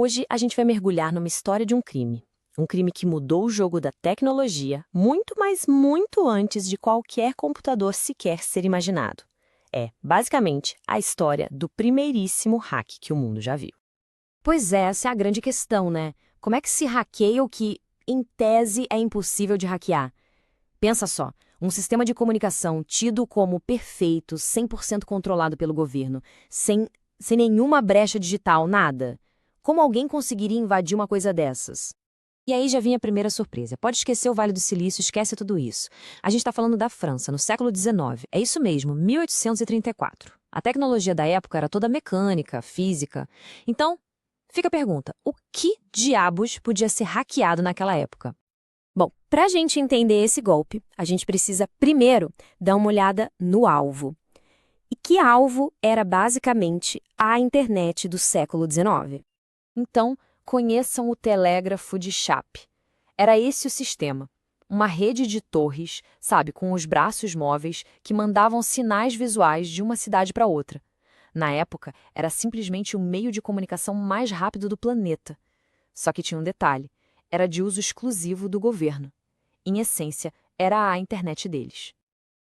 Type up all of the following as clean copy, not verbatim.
Hoje a gente vai mergulhar numa história de um crime. Um crime que mudou o jogo da tecnologia muito, mas muito antes de qualquer computador sequer ser imaginado. É, basicamente, a história do primeiríssimo hack que o mundo já viu. Pois é, essa é a grande questão, né? Como é que se hackeia o que, em tese, é impossível de hackear? Pensa só, um sistema de comunicação tido como perfeito, 100% controlado pelo governo, sem nenhuma brecha digital, nada. Como alguém conseguiria invadir uma coisa dessas? E aí já vinha a primeira surpresa. Pode esquecer o Vale do Silício, esquece tudo isso. A gente está falando da França, no século XIX. É isso mesmo, 1834. A tecnologia da época era toda mecânica, física. Então, fica a pergunta, o que diabos podia ser hackeado naquela época? Bom, para a gente entender esse golpe, a gente precisa primeiro dar uma olhada no alvo. E que alvo era basicamente a internet do século XIX? Então, conheçam o telégrafo de Chappe. Era esse o sistema. Uma rede de torres, sabe, com os braços móveis que mandavam sinais visuais de uma cidade para outra. Na época, era simplesmente o meio de comunicação mais rápido do planeta. Só que tinha um detalhe: era de uso exclusivo do governo. Em essência, era a internet deles.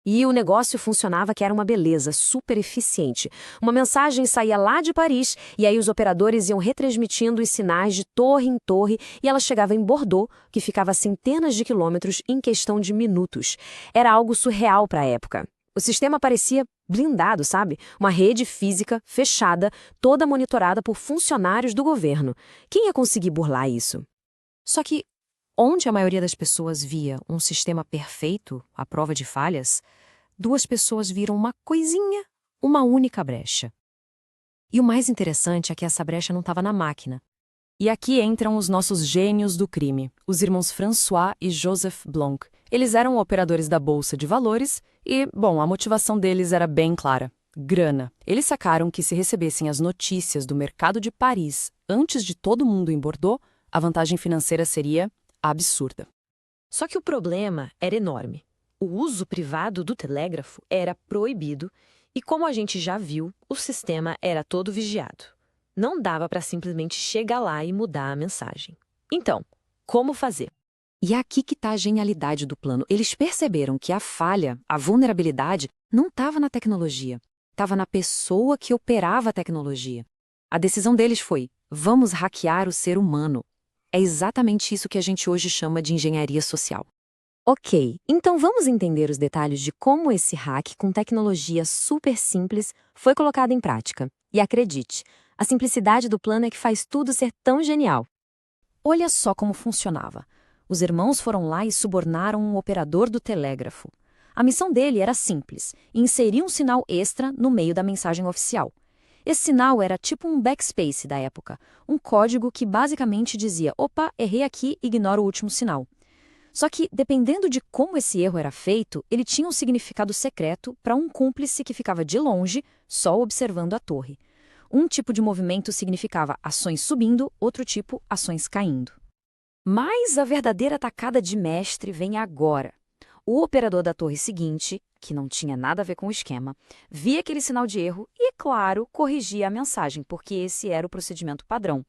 E o negócio funcionava que era uma beleza, super eficiente. Uma mensagem saía lá de Paris e aí os operadores iam retransmitindo os sinais de torre em torre e ela chegava em Bordeaux, que ficava a centenas de quilômetros em questão de minutos. Era algo surreal para a época. O sistema parecia blindado, sabe? Uma rede física, fechada, toda monitorada por funcionários do governo. Quem ia conseguir burlar isso? Só que, onde a maioria das pessoas via um sistema perfeito, à prova de falhas, duas pessoas viram uma coisinha, uma única brecha. E o mais interessante é que essa brecha não estava na máquina. E aqui entram os nossos gênios do crime, os irmãos François e Joseph Blanc. Eles eram operadores da Bolsa de Valores e, bom, a motivação deles era bem clara: grana. Eles sacaram que se recebessem as notícias do mercado de Paris antes de todo mundo em Bordeaux, a vantagem financeira seria absurda. Só que o problema era enorme. O uso privado do telégrafo era proibido e, como a gente já viu, o sistema era todo vigiado. Não dava para simplesmente chegar lá e mudar a mensagem. Então, como fazer? E é aqui que está a genialidade do plano. Eles perceberam que a falha, a vulnerabilidade, não estava na tecnologia, estava na pessoa que operava a tecnologia. A decisão deles foi: vamos hackear o ser humano. É exatamente isso que a gente hoje chama de engenharia social. Ok, então vamos entender os detalhes de como esse hack com tecnologia super simples foi colocado em prática. E acredite, a simplicidade do plano é que faz tudo ser tão genial. Olha só como funcionava. Os irmãos foram lá e subornaram um operador do telégrafo. A missão dele era simples: inserir um sinal extra no meio da mensagem oficial. Esse sinal era tipo um backspace da época, um código que basicamente dizia: opa, errei aqui, ignora o último sinal. Só que, dependendo de como esse erro era feito, ele tinha um significado secreto para um cúmplice que ficava de longe, só observando a torre. Um tipo de movimento significava ações subindo, outro tipo, ações caindo. Mas a verdadeira tacada de mestre vem agora. O operador da torre seguinte, que não tinha nada a ver com o esquema, via aquele sinal de erro e, claro, corrigia a mensagem, porque esse era o procedimento padrão.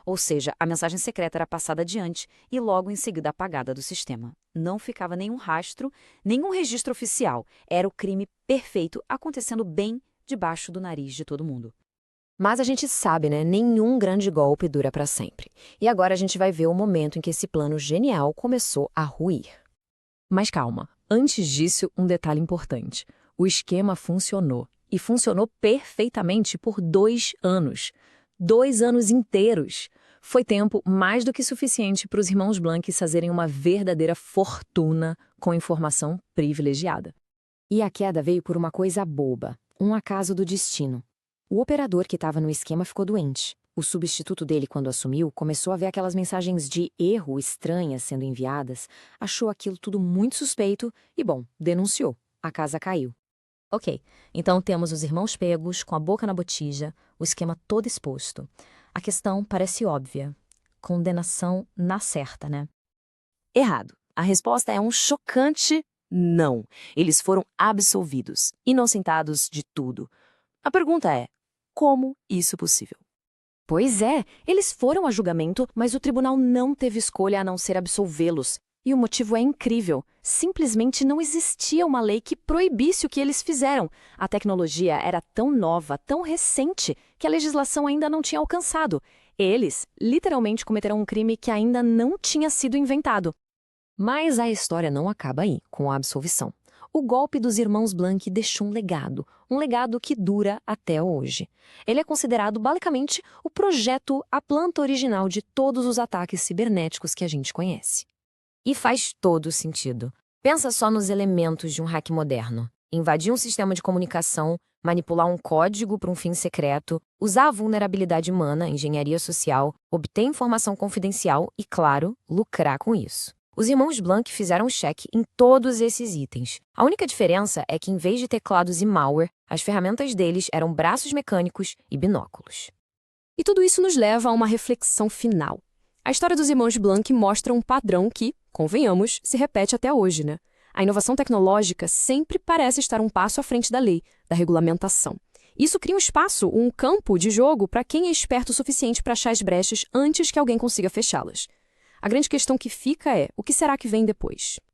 Ou seja, a mensagem secreta era passada adiante e logo em seguida apagada do sistema. Não ficava nenhum rastro, nenhum registro oficial. Era o crime perfeito acontecendo bem debaixo do nariz de todo mundo. Mas a gente sabe, né? Nenhum grande golpe dura para sempre. E agora a gente vai ver o momento em que esse plano genial começou a ruir. Mas calma, antes disso, um detalhe importante. O esquema funcionou. E funcionou perfeitamente por 2 anos. 2 anos inteiros. Foi tempo mais do que suficiente para os irmãos Blanc fazerem uma verdadeira fortuna com informação privilegiada. E a queda veio por uma coisa boba, um acaso do destino. O operador que estava no esquema ficou doente. O substituto dele, quando assumiu, começou a ver aquelas mensagens de erro estranhas sendo enviadas, achou aquilo tudo muito suspeito e, bom, denunciou. A casa caiu. Ok, então temos os irmãos pegos, com a boca na botija, o esquema todo exposto. A questão parece óbvia. Condenação na certa, né? Errado. A resposta é um chocante não. Eles foram absolvidos, inocentados de tudo. A pergunta é: como isso é possível? Pois é, eles foram a julgamento, mas o tribunal não teve escolha a não ser absolvê-los. E o motivo é incrível. Simplesmente não existia uma lei que proibisse o que eles fizeram. A tecnologia era tão nova, tão recente, que a legislação ainda não tinha alcançado. Eles, literalmente, cometeram um crime que ainda não tinha sido inventado. Mas a história não acaba aí, com a absolvição. O golpe dos irmãos Blank deixou um legado que dura até hoje. Ele é considerado, basicamente, o projeto, a planta original de todos os ataques cibernéticos que a gente conhece. E faz todo sentido. Pensa só nos elementos de um hack moderno. Invadir um sistema de comunicação, manipular um código para um fim secreto, usar a vulnerabilidade humana, engenharia social, obter informação confidencial e, claro, lucrar com isso. Os irmãos Blank fizeram um cheque em todos esses itens. A única diferença é que, em vez de teclados e malware, as ferramentas deles eram braços mecânicos e binóculos. E tudo isso nos leva a uma reflexão final. A história dos irmãos Blank mostra um padrão que, convenhamos, se repete até hoje, né? A inovação tecnológica sempre parece estar um passo à frente da lei, da regulamentação. Isso cria um espaço, um campo de jogo para quem é esperto o suficiente para achar as brechas antes que alguém consiga fechá-las. A grande questão que fica é, o que será que vem depois?